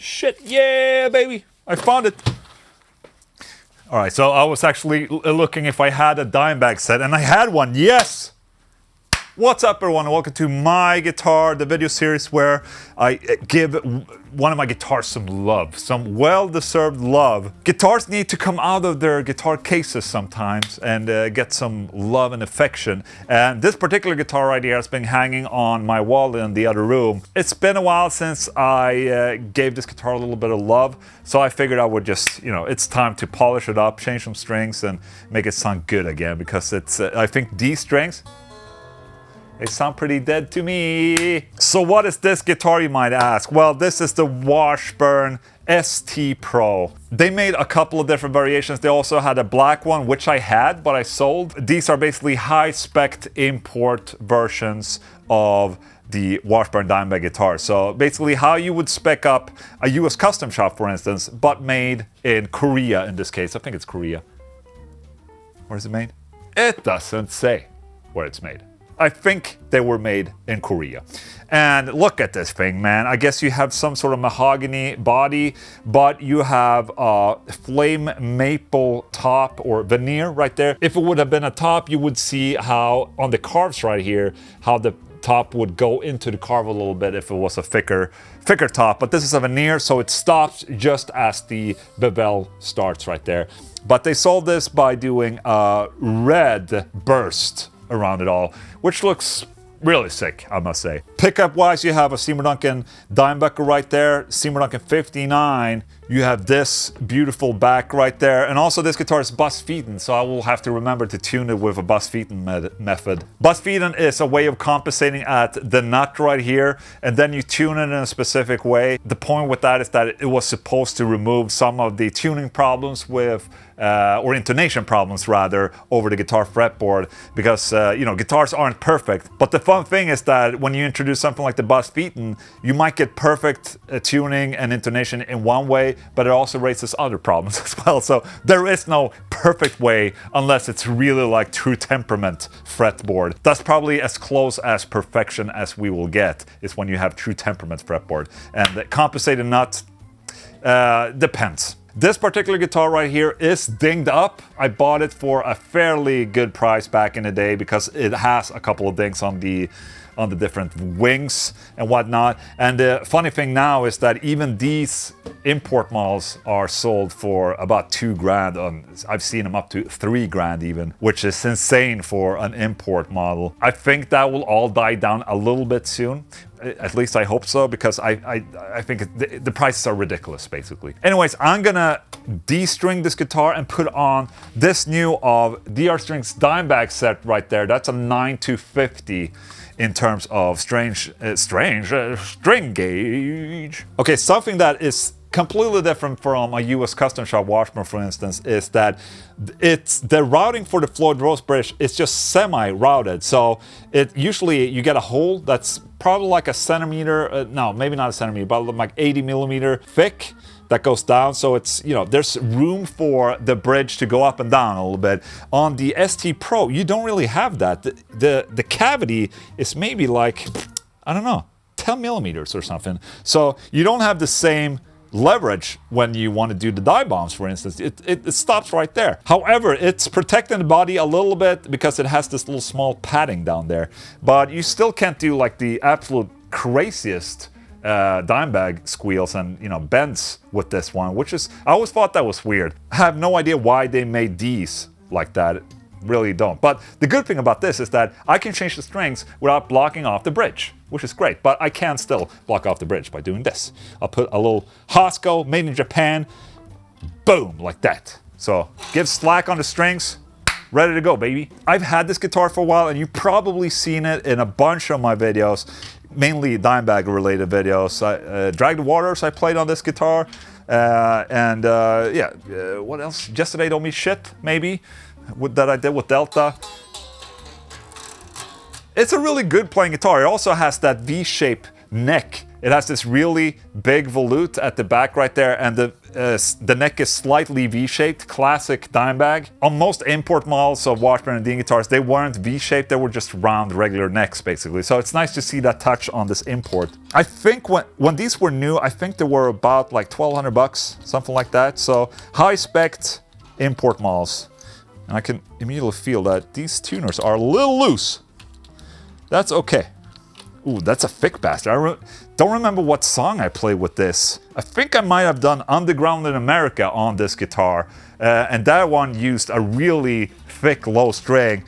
Shit, yeah, baby. I found it. All right, so I was actually looking if I had a dime bag set, and I had one, yes! What's up, everyone, and welcome to My Guitar, the video series where I give one of my guitars some love, some well-deserved love. Guitars need to come out of their guitar cases sometimes and get some love and affection. And this particular guitar right here has been hanging on my wall in the other room. It's been a while since I gave this guitar a little bit of love, so I figured I would just, it's time to polish it up, change some strings, and make it sound good again, because it's, I think these strings, they sound pretty dead to me. So what is this guitar, you might ask? Well, this is the Washburn St Pro. They made a couple of different variations. They also had a black one, which I had, but I sold. These are basically high-spec import versions of the Washburn Dimebag guitar. So basically how you would spec up a US custom shop, for instance, but made in Korea in this case. I think it's Korea. Where is it made? It doesn't say where it's made. I think they were made in Korea. And look at this thing, man. I guess you have some sort of mahogany body, but you have a flame maple top or veneer right there. If it would have been a top, you would see how on the carves right here, how the top would go into the carve a little bit if it was a thicker top. But this is a veneer, so it stops just as the bevel starts right there. But they solved this by doing a red burst around it all, which looks really sick, I must say. Pickup wise, you have a Seymour Duncan Dimebucker right there, Seymour Duncan 59. You have this beautiful back right there, and also this guitar is bus Feiten, so I will have to remember to tune it with a bus Feiten method. Bus Feiten is a way of compensating at the nut right here, and then you tune it in a specific way. The point with that is that it was supposed to remove some of the tuning problems with or intonation problems rather, over the guitar fretboard, because guitars aren't perfect. But the fun thing is that when you introduce something like the bus Feiten, you might get perfect tuning and intonation in one way, but it also raises other problems as well. So there is no perfect way unless it's really like True Temperament fretboard. That's probably as close as perfection as we will get, is when you have True Temperament fretboard. And the compensated nut depends. This particular guitar right here is dinged up. I bought it for a fairly good price back in the day because it has a couple of dings on the different wings and whatnot. And the funny thing now is that even these import models are sold for about $2,000. I've seen them up to $3,000 even, which is insane for an import model. I think that will all die down a little bit soon. At least I hope so, because I think the prices are ridiculous, basically. Anyways, I'm gonna de-string this guitar and put on this new of DR Strings Dimebag set right there. That's a 9250 in terms of string gauge. Okay, something that is completely different from a US custom shop Washburn, for instance, is that the routing for the Floyd Rose bridge is just semi-routed. So usually you get a hole that's probably like a centimeter, no, maybe not a centimeter, but like 80 millimeter thick that goes down. So it's, there's room for the bridge to go up and down a little bit. On the St Pro, you don't really have that. The cavity is maybe like, I don't know, 10 millimeters or something. So you don't have the same leverage when you want to do the dive bombs, for instance. It stops right there. However, it's protecting the body a little bit because it has this little small padding down there. But you still can't do like the absolute craziest Dimebag squeals and bends with this one, which is, I always thought that was weird. I have no idea why they made these like that. Really don't. But the good thing about this is that I can change the strings without blocking off the bridge, which is great. But I can still block off the bridge by doing this. I'll put a little Hosco made in Japan, boom, like that. So give slack on the strings, ready to go, baby. I've had this guitar for a while, and you've probably seen it in a bunch of my videos, mainly Dimebag related videos. Drag the Waters, I played on this guitar. What else? Yesterday Don't Mean Shit, maybe, that I did with Delta. It's a really good playing guitar. It also has that V-shaped neck It has this really big volute at the back right there, and the neck is slightly V-shaped, classic Dimebag. On most import models of Washburn and Dean guitars, they weren't V-shaped, they were just round, regular necks, basically. So it's nice to see that touch on this import. I think when these were new, I think they were about like 1,200 bucks, something like that. So high-spec import models. And I can immediately feel that these tuners are a little loose. That's okay. Ooh, that's a thick bastard. I don't remember what song I played with this. I think I might have done Underground in America on this guitar. And that one used a really thick low string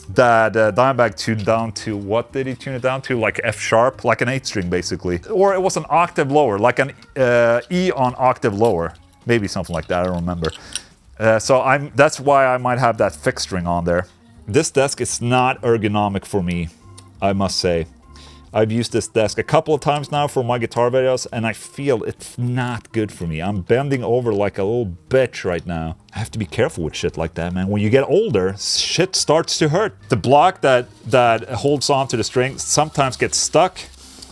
that Dimebag tuned down to, what did he tune it down to? Like F sharp, like an 8 string basically. Or it was an octave lower, like an E on octave lower. Maybe something like that, I don't remember. So that's why I might have that thick string on there. This desk is not ergonomic for me, I must say. I've used this desk a couple of times now for my guitar videos, and I feel it's not good for me. I'm bending over like a little bitch right now. I have to be careful with shit like that, man. When you get older, shit starts to hurt. The block that holds on to the string sometimes gets stuck,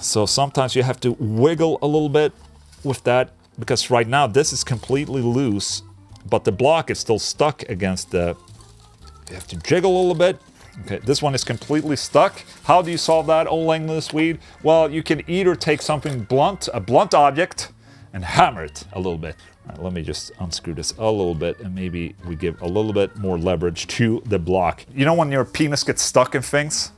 so sometimes you have to wiggle a little bit with that, because right now this is completely loose, but the block is still stuck against the... You have to jiggle a little bit. Okay, this one is completely stuck. How do you solve that, old Englund Swede? Well, you can either take something blunt, a blunt object, and hammer it a little bit. All right, let me just unscrew this a little bit, and maybe we give a little bit more leverage to the block. You know when your penis gets stuck in things?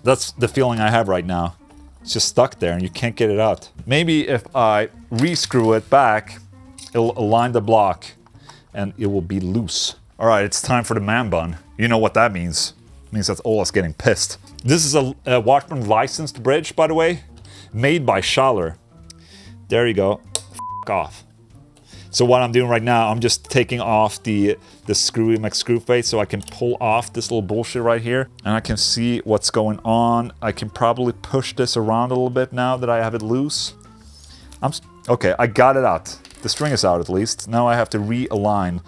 That's the feeling I have right now. It's just stuck there, and you can't get it out. Maybe if I re-screw it back, it'll align the block, and it will be loose. All right, it's time for the man bun. You know what that means. It means that's Ola's getting pissed. This is a Washburn licensed bridge, by the way, made by Schaller. There you go. F off. So what I'm doing right now, I'm just taking off the screwy McScrew face so I can pull off this little bullshit right here. And I can see what's going on. I can probably push this around a little bit now that I have it loose. Okay, I got it out. The string is out at least. Now I have to realign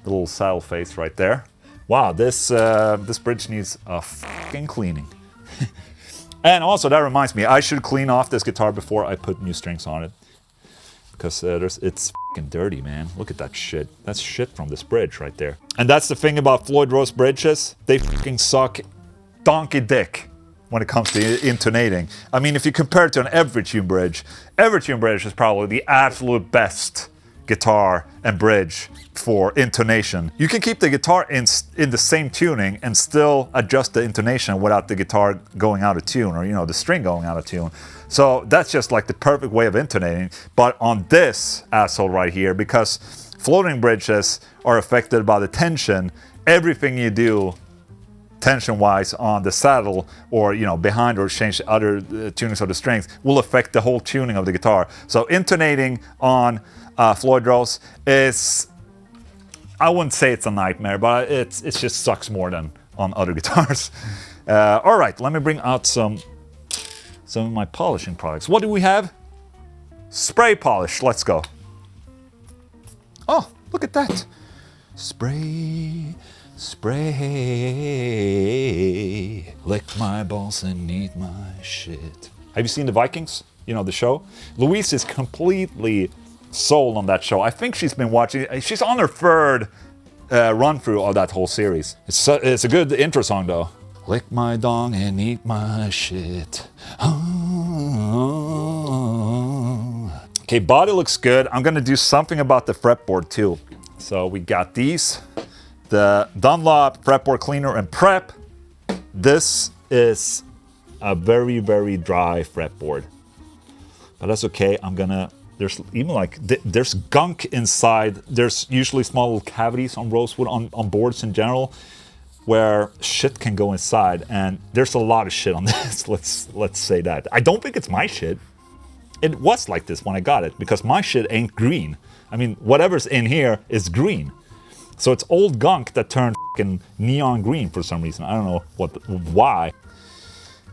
the little saddle face right there. Wow, this bridge needs a fucking cleaning. And also, that reminds me, I should clean off this guitar before I put new strings on it. Because it's fucking dirty, man. Look at that shit. That's shit from this bridge right there. And that's the thing about Floyd Rose bridges. They fucking suck donkey dick when it comes to intonating. I mean, if you compare it to an Evertune bridge is probably the absolute best guitar and bridge for intonation. You can keep the guitar in the same tuning and still adjust the intonation without the guitar going out of tune, or, you know, the string going out of tune. So that's just like the perfect way of intonating. But on this asshole right here, because floating bridges are affected by the tension, everything you do tension-wise on the saddle, or, you know, behind, or change other tunings of the strings, will affect the whole tuning of the guitar. So intonating on Floyd Rose is, I wouldn't say it's a nightmare, but it just sucks more than on other guitars. All right, let me bring out some of my polishing products. What do we have? Spray polish. Let's go. Oh, look at that. Spray, spray, lick my balls and eat my shit. Have you seen the Vikings? You know, the show? Louise is completely sold on that show. I think she's been watching. She's on her third run through of that whole series. It's a good intro song though. Lick my dong and eat my shit. Oh. Okay, body looks good. I'm gonna do something about the fretboard too. So we got these, the Dunlop fretboard cleaner and prep. This is a very, very dry fretboard, but that's okay. There's even like, there's gunk inside. There's usually small little cavities on rosewood, on boards in general, where shit can go inside, and there's a lot of shit on this. Let's say that. I don't think it's my shit. It was like this when I got it, because my shit ain't green. I mean, whatever's in here is green. So it's old gunk that turned fucking neon green for some reason. I don't know why.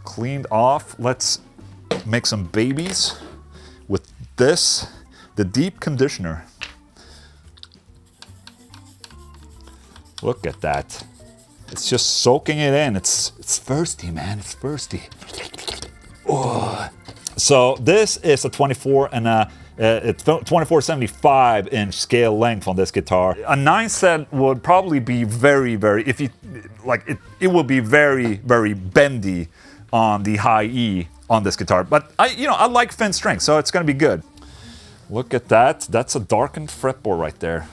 Cleaned off. Let's make some babies with this, the deep conditioner. Look at that. It's just soaking it in. It's thirsty, man. It's thirsty. Oh. So this is a 2475-inch scale length on this guitar. A 9 set would probably be very, if you like it will be very bendy on the high E on this guitar. But I like thin strings, so it's gonna be good. Look at that. That's a darkened fretboard right there.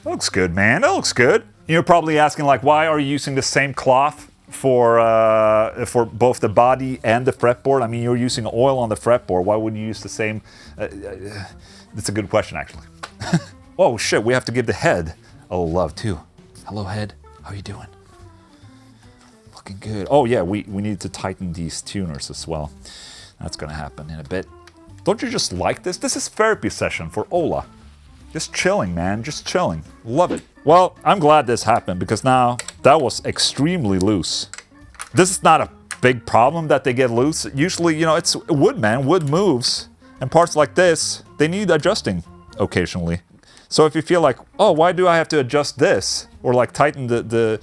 That looks good, man. That looks good. You're probably asking, like, why are you using the same cloth for both the body and the fretboard? I mean, you're using oil on the fretboard. Why wouldn't you use the same? That's a good question, actually. Oh shit, we have to give the head a little love too. Hello, head. How you doing? Looking good. Oh yeah, we need to tighten these tuners as well. That's gonna happen in a bit. Don't you just like this? This is therapy session for Ola. Just chilling, man. Just chilling. Love it. Well, I'm glad this happened because now that was extremely loose. This is not a big problem that they get loose. Usually, it's wood, man. Wood moves. And parts like this, they need adjusting occasionally. So if you feel like, oh, why do I have to adjust this? Or like tighten the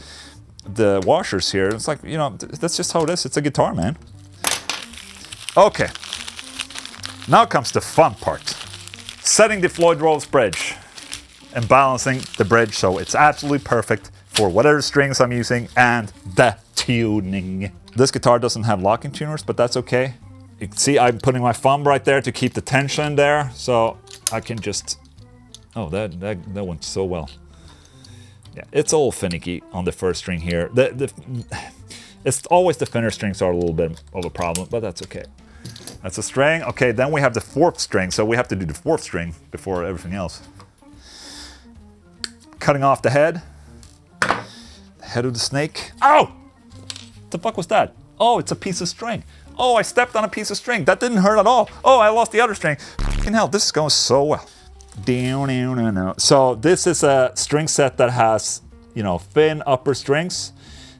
washers here. It's like, that's just how it is. It's a guitar, man. Okay. Now comes the fun part. Setting the Floyd Rose bridge and balancing the bridge so it's absolutely perfect for whatever strings I'm using and the tuning. This guitar doesn't have locking tuners, but that's okay. You can see I'm putting my thumb right there to keep the tension there, so I can just... Oh, that went so well. Yeah, it's a little finicky on the first string here. It's always the thinner strings are a little bit of a problem, but that's okay. That's a string. Okay, then we have the fourth string, so we have to do the fourth string before everything else. Cutting off the head. The head of the snake. Ow! What the fuck was that? Oh, it's a piece of string. Oh, I stepped on a piece of string. That didn't hurt at all. Oh, I lost the other string. Fucking hell, this is going so well. So this is a string set that has, thin upper strings.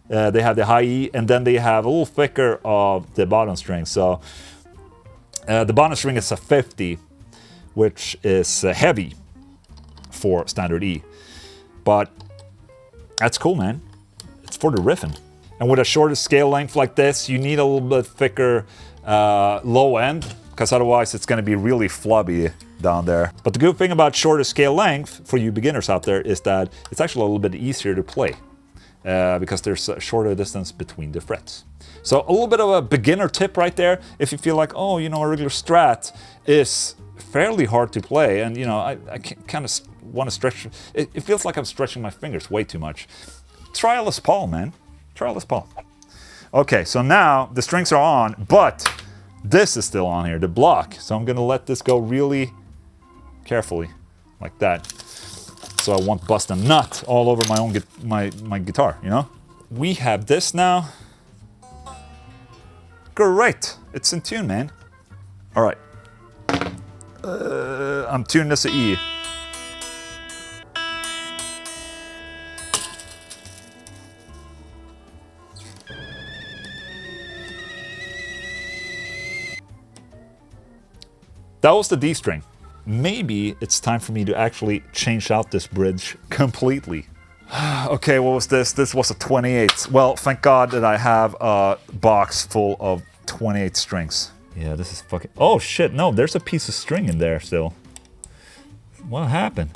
They have the high E, and then they have a little thicker of the bottom string. So the bottom string is a 50, which is heavy for standard E. But that's cool, man. It's for the riffing. And with a shorter scale length like this, you need a little bit thicker low end, because otherwise it's going to be really flubby down there. But the good thing about shorter scale length for you beginners out there is that it's actually a little bit easier to play because there's a shorter distance between the frets. So a little bit of a beginner tip right there. If you feel like, oh, a regular Strat is fairly hard to play, and I kind of want to stretch. It feels like I'm stretching my fingers way too much. Try a Les Paul, man. Try a Les Paul. Okay, so now the strings are on, but this is still on here, the block. So I'm gonna let this go really carefully, like that. So I won't bust a nut all over my own my guitar, We have this now. Great, it's in tune, man. All right, I'm tuning this to E. That was the D string. Maybe it's time for me to actually change out this bridge completely. Okay, what was this? This was a 28. Well, thank God that I have a box full of 28 strings. Yeah, this is fucking... Oh shit, no, there's a piece of string in there still. What happened?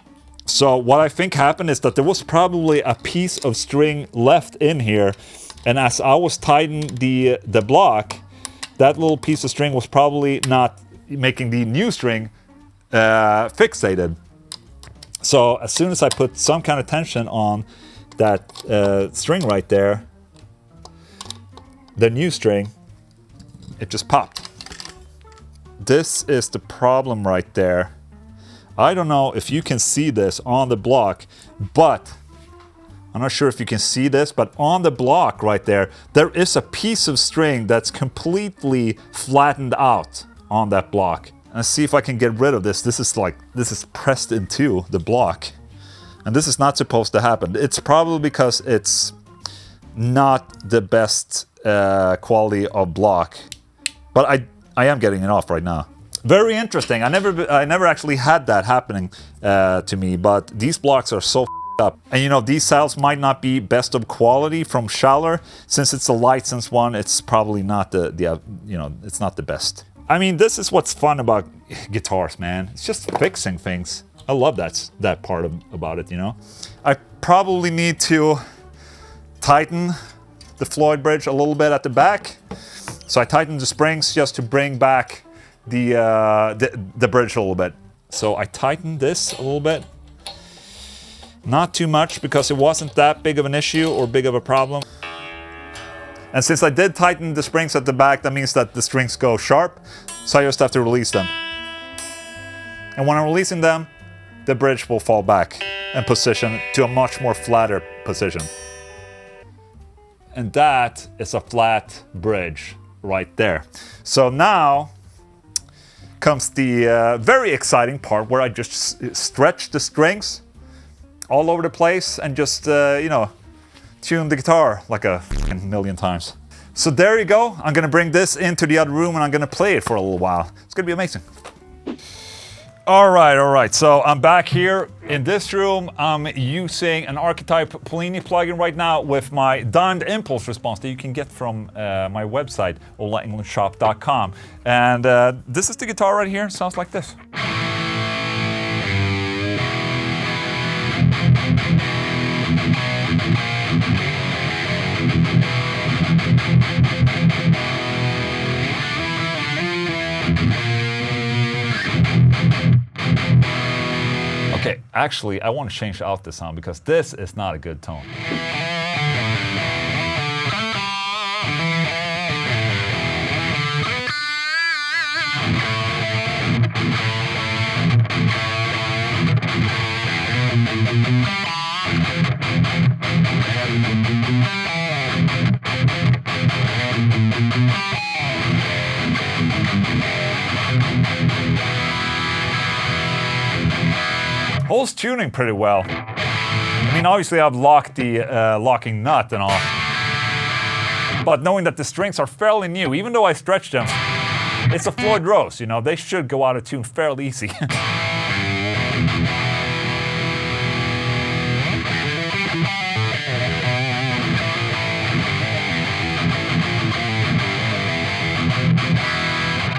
So what I think happened is that there was probably a piece of string left in here, and as I was tightening the block, that little piece of string was probably not making the new string fixated. So as soon as I put some kind of tension on that string right there, the new string, it just popped. This is the problem right there. I don't know if you can see this on the block, but I'm not sure if you can see this, but on the block right there, there is a piece of string that's completely flattened out on that block. Let's see if I can get rid of this. This is pressed into the block. And this is not supposed to happen. It's probably because it's not the best quality of block. But I am getting it off right now. Very interesting. I never actually had that happening to me, but these blocks are so up. And these saddles might not be best of quality from Schaller. Since it's a licensed one, it's probably not it's not the best. I mean, this is what's fun about guitars, man. It's just fixing things. I love that part about it, you know. I probably need to tighten the Floyd bridge a little bit at the back. So I tightened the springs just to bring back the bridge a little bit. So I tightened this a little bit. Not too much because it wasn't that big of an issue or big of a problem. And since I did tighten the springs at the back, that means that the strings go sharp. So I just have to release them. And when I'm releasing them, the bridge will fall back and position to a much more flatter position. And that is a flat bridge right there. So now comes the very exciting part where I just stretch the strings all over the place and just, you know, tune the guitar like a million times. So there you go. I'm gonna bring this into the other room and I'm gonna play it for a little while. It's gonna be amazing. All right. So I'm back here in this room. I'm using an Archetype Polini plugin right now with my dimed impulse response that you can get from my website, olaenglundshop.com. And this is the guitar right here. It sounds like this. Okay, actually, I want to change out the sound because this is not a good tone. Holds tuning pretty well. I mean, obviously I've locked the locking nut and all. But knowing that the strings are fairly new, even though I stretched them, it's a Floyd Rose, you know, they should go out of tune fairly easy.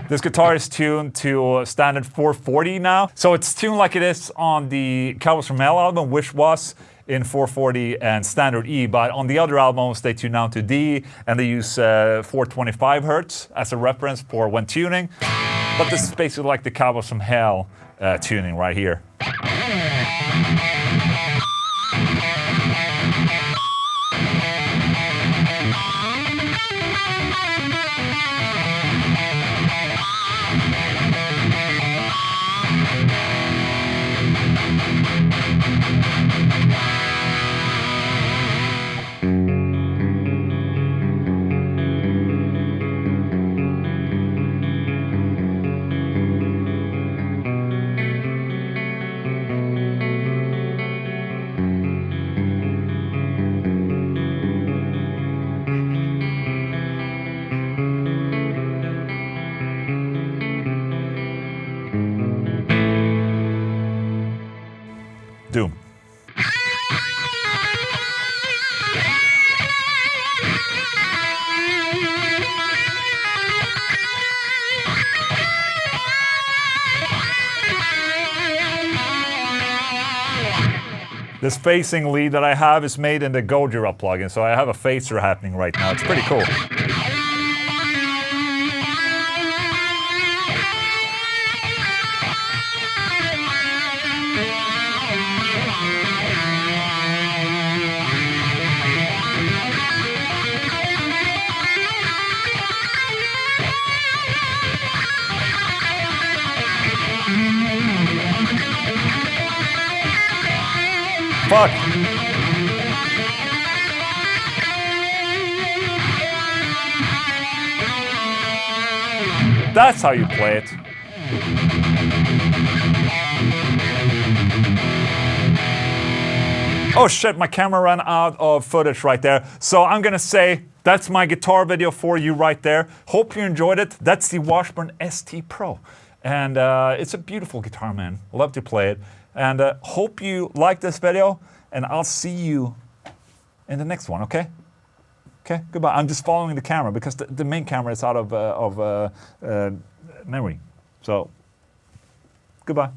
This guitar is tuned to standard 440 now. So it's tuned like it is on the Cowboys from Hell album, which was in 440 and standard E. But on the other albums, they tune down to D and they use 425 Hertz as a reference for when tuning. But this is basically like the Cowboys from Hell tuning right here. Doom. This phasing lead that I have is made in the Gojira plugin, so I have a phaser happening right now. It's pretty cool. Fuck. That's how you play it. Oh shit, my camera ran out of footage right there. So I'm gonna say that's my guitar video for you right there. Hope you enjoyed it. That's the Washburn St Pro. And it's a beautiful guitar, man. Love to play it. And hope you like this video, and I'll see you in the next one, okay? Okay, goodbye. I'm just following the camera because the main camera is out of memory. So, goodbye.